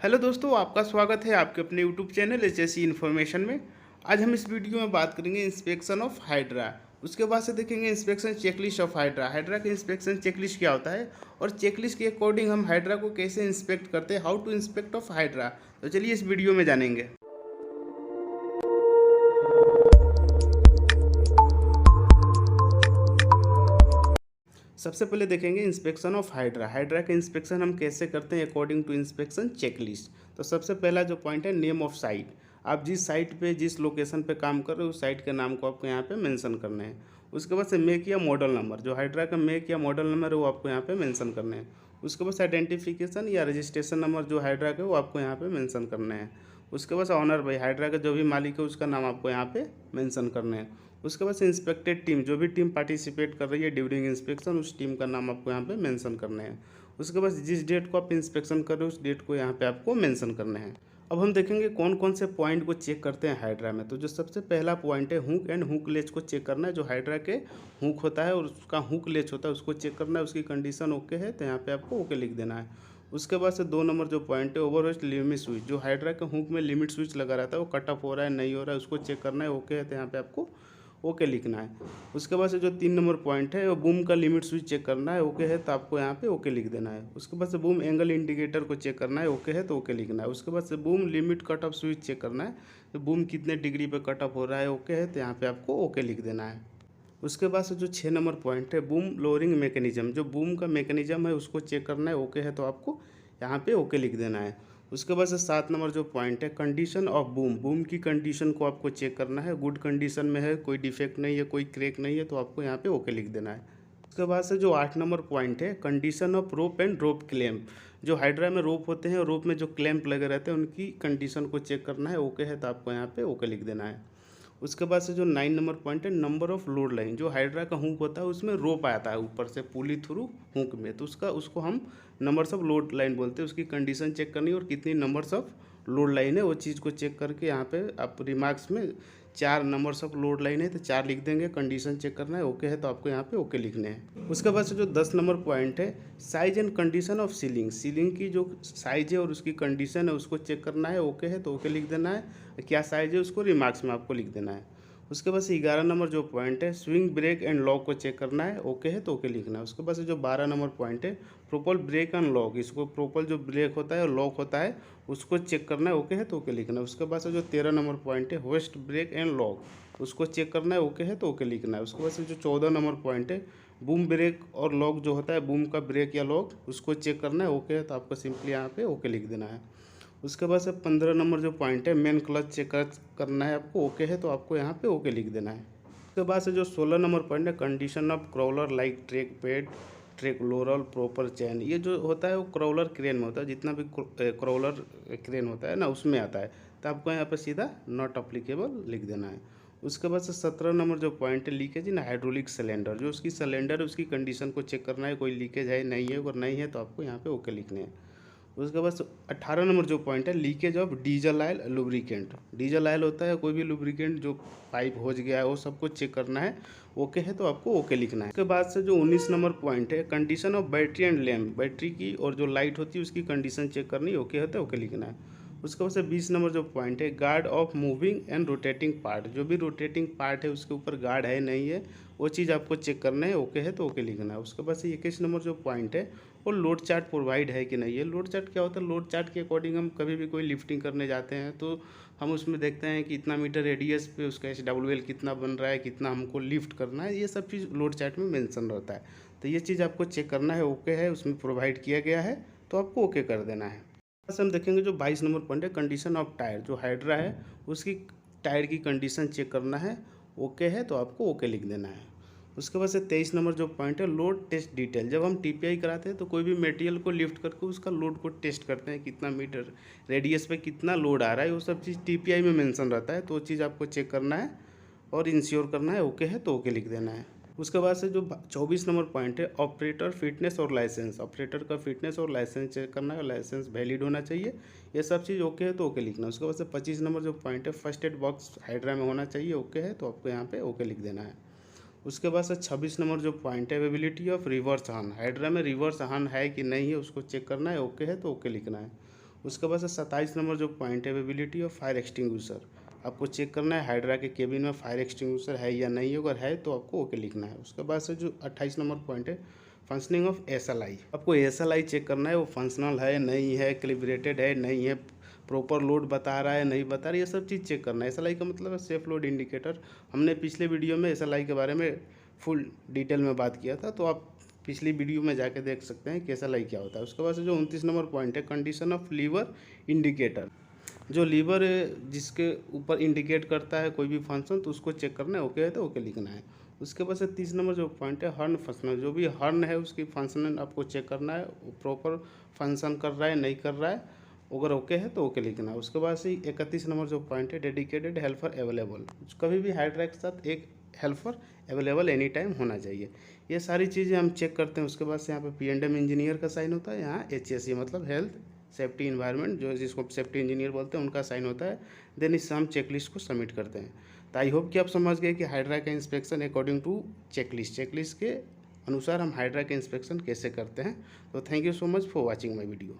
Hello दोस्तों, आपका स्वागत है आपके अपने यूट्यूब चैनल एचएससी इन्फॉर्मेशन में। आज हम इस वीडियो में बात करेंगे इंस्पेक्शन ऑफ हाइड्रा। उसके बाद से देखेंगे inspection checklist of hydra. Hydra का इंस्पेक्शन चेकलिस्ट क्या होता है और चेकलिस्ट के अकॉर्डिंग हम हाइड्रा को कैसे इंस्पेक्ट करते हैं, how to inspect of hydra. तो चलिए इस वीडियो में जानेंगे। सबसे पहले देखेंगे इंस्पेक्शन ऑफ हाइड्रा। हाइड्रा का इंस्पेक्शन हम कैसे करते हैं अकॉर्डिंग टू इंस्पेक्शन चेकलिस्ट। तो सबसे पहला जो पॉइंट है, नेम ऑफ साइट। आप जिस साइट पे जिस लोकेशन पे काम कर रहे हो उस साइट के नाम को आपको यहाँ पे मेंशन करना है। उसके बाद से मेक या मॉडल नंबर, जो हाइड्रा का मेक या मॉडल नंबर है वो आपको यहाँ पे मेंशन करना है। उसके बाद से आइडेंटिफिकेशन या रजिस्ट्रेशन नंबर जो हाइड्रा का वो आपको यहाँ पे मेंशन करना है। उसके बाद से ऑनर भाई, हाइड्रा का जो भी मालिक है उसका नाम आपको यहाँ पे मेंशन करना है। उसके बाद से इंस्पेक्टेड टीम, जो भी टीम पार्टिसिपेट कर रही है ड्यूरिंग इंस्पेक्शन, उस टीम का नाम आपको यहाँ पे मेंशन करना है। उसके बाद जिस डेट को आप इंस्पेक्शन कर रहे हो उस डेट को यहाँ पे आपको मेंशन करना है। अब हम देखेंगे कौन कौन से पॉइंट को चेक करते हैं हाइड्रा में। तो जो सबसे पहला पॉइंट है, हुक एंड हुक लेच को चेक करना है। जो हाइड्रा के हुक होता है और उसका हुक लेच होता है उसको चेक करना है, उसकी कंडीशन ओके है तो यहाँ पे आपको ओके लिख देना है। उसके बाद से 2 नंबर जो पॉइंट है, ओवरहोस्ट लिमिट स्विच। जो हाइड्रा के हुक में लिमिट स्विच लगा रहता है वो कट ऑफ हो रहा है नहीं हो रहा है उसको चेक करना है, ओके है तो यहाँ पे आपको ओके लिखना है। उसके बाद से जो 3 नंबर पॉइंट है वो बूम का लिमिट स्विच चेक करना है, ओके है तो आपको यहाँ पे ओके लिख देना है। उसके बाद से बूम एंगल इंडिकेटर को चेक करना है, ओके है तो ओके लिखना है। उसके बाद से boom limit cut off switch check करना है, तो बूम कितने डिग्री पे कट ऑफ हो रहा है, ओके है तो यहाँ पे आपको ओके लिख देना है। उसके बाद से जो 6 नंबर पॉइंट है, बूम लोअरिंग मैकेनिज्म, जो बूम का मैकेनिज्म है उसको चेक करना है, ओके है तो आपको यहाँ पे ओके लिख देना है। उसके बाद से 7 नंबर जो पॉइंट है, कंडीशन ऑफ बूम, बूम की कंडीशन को आपको चेक करना है, गुड कंडीशन में है, कोई डिफेक्ट नहीं है, कोई क्रैक नहीं है तो आपको यहाँ पे ओके लिख देना है। उसके बाद से जो 8 नंबर पॉइंट है, condition of rope and rope clamp. जो हाइड्रा में रोप होते हैं और रोप में जो क्लैंप लगे रहते हैं उनकी कंडीशन को चेक करना है, ओके है तो आपको यहाँ पे ओके लिख देना है। उसके बाद से जो 9 नंबर पॉइंट है, नंबर ऑफ लोड लाइन। जो हाइड्रा का हुक होता है उसमें रोप आता है ऊपर से पुली थ्रू हुक में, तो उसको हम नंबर्स ऑफ लोड लाइन बोलते हैं। उसकी कंडीशन चेक करनी है और कितनी नंबर्स ऑफ लोड लाइन है वो चीज़ को चेक करके यहाँ पे आप रिमार्क्स में 4 नंबर्स ऑफ लोड लाइन है तो 4 लिख देंगे। कंडीशन चेक करना है, ओके है तो आपको यहाँ पे ओके लिखने हैं। उसके बाद से जो 10 नंबर पॉइंट है, size and condition of ceiling. Ceiling की जो साइज है और उसकी कंडीशन है उसको चेक करना है, ओके है तो ओके लिख देना है। क्या साइज है उसको रिमार्क्स में आपको लिख देना है। उसके बाद से 11 नंबर जो पॉइंट है, स्विंग ब्रेक एंड लॉक को चेक करना है, ओके है तो ओके लिखना है। उसके बाद से जो 12 नंबर पॉइंट है, प्रोपल ब्रेक एंड लॉक। इसको प्रोपल जो ब्रेक होता है और लॉक होता है उसको चेक करना है, ओके है तो ओके लिखना है। उसके बाद से जो 13 नंबर पॉइंट है, वेस्ट ब्रेक एंड लॉक, उसको चेक करना है, ओके है तो ओके लिखना है। उसके बाद से जो 14 नंबर पॉइंट है, बूम ब्रेक और लॉक जो होता है, बूम का ब्रेक या लॉक उसको चेक करना है, ओके है तो आपको सिंपली यहाँ पे ओके लिख देना है। उसके बाद से 15 नंबर जो पॉइंट है, मेन क्लच चेक करना है आपको, ओके है तो आपको यहाँ पे ओके लिख देना है। उसके बाद से जो 16 नंबर पॉइंट है, condition of crawler like track pad, track roller, proper chain. ये जो होता है वो क्रॉलर क्रेन में होता है, जितना भी क्रॉलर क्रेन होता है ना उसमें आता है, तो आपको यहाँ पर सीधा नॉट अप्लीकेबल लिख देना है। उसके बाद से 17 नंबर जो पॉइंट है, लीकेज इन हाइड्रोलिक सिलेंडर। जो उसकी सिलेंडर है उसकी कंडीशन को चेक करना है, कोई लीकेज है नहीं है, अगर नहीं है तो आपको यहाँ पे ओके लिखने हैं। उसके बाद 18 नंबर जो पॉइंट है, leakage of diesel oil lubricant. Diesel oil होता है कोई भी लुब्रिकेंट जो पाइप हो गया है वो सबको चेक करना है, ओके है तो आपको ओके लिखना है। उसके बाद से जो 19 नंबर पॉइंट है, condition of battery and lamp. Battery की और जो लाइट होती है उसकी कंडीशन चेक करनी है, ओके है तो ओके लिखना है। उसके बाद से 20 नंबर जो पॉइंट है, guard of moving and rotating part. जो भी रोटेटिंग पार्ट है उसके ऊपर गार्ड है नहीं है वो चीज़ आपको चेक करना है, ओके है तो ओके लिखना है। उसके बाद से 21 नंबर जो पॉइंट है, वो लोड चार्ट प्रोवाइड है कि नहीं है। लोड चार्ट क्या होता है, लोड चार्ट के अकॉर्डिंग हम कभी भी कोई लिफ्टिंग करने जाते हैं तो हम उसमें देखते हैं कि इतना मीटर रेडियस पे उसका SWL कितना बन रहा है, कितना हमको लिफ्ट करना है, ये सब चीज़ लोड चार्ट में मेंशन रहता है। तो ये चीज़ आपको चेक करना है, ओके है उसमें प्रोवाइड किया गया है तो आपको ओके कर देना है। बस हम देखेंगे जो 22 नंबर पॉइंट है, कंडीशन ऑफ टायर। जो हाइड्रा है उसकी टायर की कंडीशन चेक करना है, ओके है तो आपको ओके लिख देना है। उसके बाद से 23 नंबर जो पॉइंट है, लोड टेस्ट डिटेल। जब हम TPI कराते हैं तो कोई भी मटेरियल को लिफ्ट करके उसका लोड को टेस्ट करते हैं, कितना मीटर रेडियस पे कितना लोड आ रहा है, वो सब चीज़ TPI में मेंशन रहता है, तो वो चीज़ आपको चेक करना है और इंश्योर करना है, ओके है तो ओके लिख देना है। उसके बाद से जो 24 नंबर पॉइंट है, ऑपरेटर फिटनेस और लाइसेंस। ऑपरेटर का फिटनेस और लाइसेंस चेक करना है और लाइसेंस वैलिड होना चाहिए, ये सब चीज़ ओके है तो ओके लिखना है। उसके बाद से 25 नंबर जो पॉइंट है, फर्स्ट एड बॉक्स हाइड्रा में होना चाहिए, ओके है तो आपको यहाँ पे ओके लिख देना है। उसके बाद से 26 नंबर जो पॉइंट है, availability of reverse horn. Hydra में रिवर्स हॉर्न है कि नहीं है उसको चेक करना है, ओके है तो ओके लिखना है। उसके बाद से 27 नंबर जो पॉइंट है अवेबिलिटी ऑफ फायर एक्सटिंग्विशर, आपको चेक करना है हाइड्रा के केबिन में फायर एक्सटिंग्विशर है या नहीं, अगर है तो आपको ओके लिखना है। उसके बाद से जो 28 नंबर पॉइंट है फंक्शनिंग ऑफ SLI, आपको SLI चेक करना है वो फंक्शनल है नहीं है, कैलिब्रेटेड है नहीं है, प्रॉपर लोड बता रहा है नहीं बता रहा है, ये सब चीज़ चेक करना है। SLI का मतलब है सेफ लोड इंडिकेटर। हमने पिछले वीडियो में SLI के बारे में फुल डिटेल में बात किया था, तो आप पिछली वीडियो में जाके देख सकते हैं कि SLI क्या होता है। उसके बाद से जो 29 नंबर पॉइंट है कंडीशन ऑफ लीवर इंडिकेटर, जो लीवर जिसके ऊपर इंडिकेट करता है कोई भी फंक्शन तो उसको चेक करना है, ओके है तो ओके लिखना है। उसके बाद से 30 नंबर जो पॉइंट है हर्न फंक्शनल, जो भी हर्न है उसकी फंक्शनल आपको चेक करना है, प्रॉपर फंक्शन कर रहा है नहीं कर रहा है, अगर ओके है तो ओके लिखना है। उसके बाद से 31 नंबर जो पॉइंट है डेडिकेटेड हेल्पर अवेलेबल, कभी भी हाइड्रा के साथ एक हेल्पर अवेलेबल एनी टाइम होना चाहिए। ये सारी चीज़ें हम चेक करते हैं। उसके बाद से यहाँ पे P&M इंजीनियर का साइन होता है, यहाँ HSE मतलब हेल्थ सेफ्टी इन्वायरमेंट, जो जिसको सेफ्टी इंजीनियर बोलते हैं उनका साइन होता है। देन इससे हम चेकलिस्ट को सबमिट करते हैं। तो आई होप कि आप समझ गए कि हाइड्रा का इंस्पेक्शन अकॉर्डिंग टू चेकलिस्ट के अनुसार हम हाइड्रा का इंस्पेक्शन कैसे करते हैं। तो thank you so much for watching my video.